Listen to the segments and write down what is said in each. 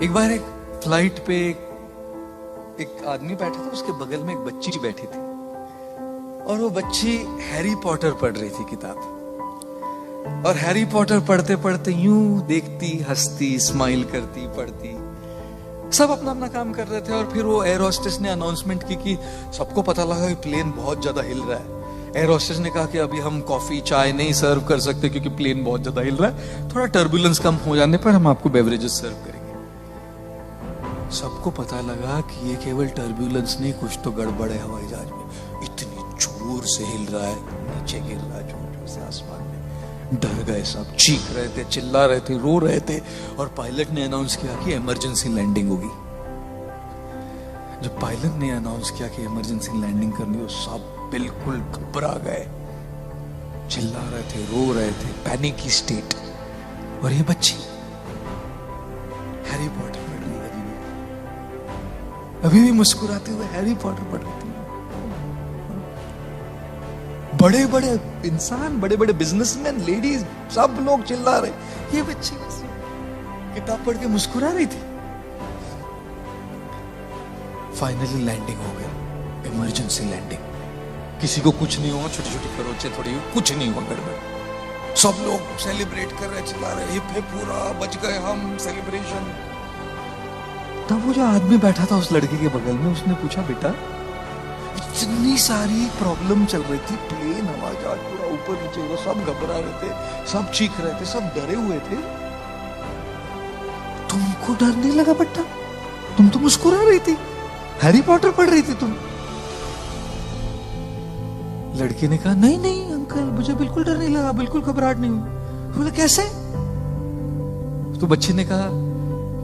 एक बार एक फ्लाइट पे एक आदमी बैठा था, उसके बगल में एक बच्ची बैठी थी और वो बच्ची हैरी पॉटर पढ़ रही थी किताब। और हैरी पॉटर पढ़ते पढ़ते यूं देखती, हंसती, स्माइल करती, पढ़ती, सब अपना अपना काम कर रहे थे। और फिर वो एयर होस्टेस ने अनाउंसमेंट की कि सबको पता लगा कि प्लेन बहुत ज्यादा हिल रहा है। एयर होस्टेस ने कहा कि अभी हम कॉफी चाय नहीं सर्व कर सकते क्योंकि प्लेन बहुत ज्यादा हिल रहा है, थोड़ा टर्बुलेंस कम हो जाने पर हम आपको बेवरेजेस सर्व करेंगे। सबको पता लगा कि ये केवल टर्बुलेंस नहीं, कुछ तो गड़बड़ है हवाई जहाज में। इतनी जोर से हिल रहा है, नीचे गिर रहा है जोर जोर से आसमान में। डर गए सब, चीख रहे थे, चिल्ला रहे थे, रो रहे थे। और पायलट ने अनाउंस किया कि इमरजेंसी लैंडिंग होगी। जब पायलट ने अनाउंस किया कि इमरजेंसी लैंडिंग करनी हो, सब बिल्कुल घबरा गए, चिल्ला रहे थे, रो रहे थे, पैनिक की स्टेट। और ये बच्ची हैरी पॉटर पढ़ रही है, अभी भी मुस्कुराते हुए हैरी पॉटर पढ़ रही थी। बड़े बड़े इंसान, बड़े बड़े बिजनेसमैन, लेडीज, सब लोग चिल्ला रहे, ये बच्ची बस किताब पढ़ के मुस्कुरा रही थी। फाइनली लैंडिंग हो गई, इमरजेंसी लैंडिंग। किसी को कुछ नहीं हुआ, छोटी छोटी खरोंचे थोड़ी, कुछ नहीं हुआ, गड़बड़। सब लोग सेलिब्रेट कर रहे, चिल्ला रहे, हिप हिप पूरा, बच गए हम, सेलिब्रेशन। तब वो जो आदमी बैठा था उस लड़के के बगल में, उसने पूछा, बेटा इतनी सारी प्रॉब्लम चल रही थी, प्लेन हवा जहाज पूरा ऊपर नीचे हुआ, सब घबरा रहे थे, सब चीख रहे थे, सब डरे हुए थे, तुमको डर नहीं लगा बेटा? तुम तो मुस्कुरा रही थी, हैरी पॉटर पढ़ रही थी तुम। लड़की ने कहा, नहीं नहीं अंकल, मुझे बिल्कुल डर नहीं लगा, बिल्कुल घबराहट नहीं हुई। बोले कैसे? तो बच्ची ने कहा,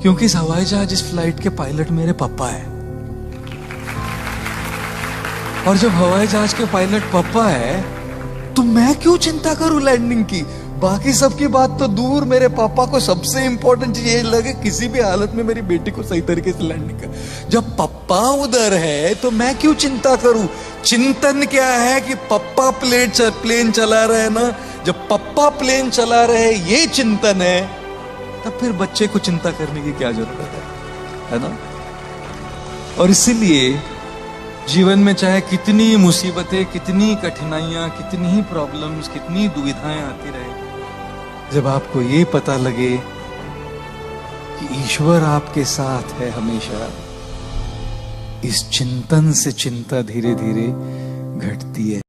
क्योंकि इस हवाई जहाज, इस फ्लाइट के पायलट मेरे पापा है। और जब हवाई जहाज के पायलट पापा है तो मैं क्यों चिंता करूं लैंडिंग की? बाकी सबकी बात तो दूर, मेरे पापा को सबसे इंपॉर्टेंट चीज ये लगे किसी भी हालत में मेरी बेटी को सही तरीके से लैंडिंग कर। जब पापा उधर है तो मैं क्यों चिंता करूं? चिंतन क्या है कि पापा प्लेन चला रहे हैं ना, जब पापा प्लेन चला रहे ये चिंतन है, तब फिर बच्चे को चिंता करने की क्या जरूरत है ना? और इसीलिए जीवन में चाहे कितनी मुसीबतें, कितनी कठिनाइयां, कितनी ही प्रॉब्लम्स, कितनी दुविधाएं आती रहे, जब आपको ये पता लगे कि ईश्वर आपके साथ है हमेशा, इस चिंतन से चिंता धीरे धीरे घटती है।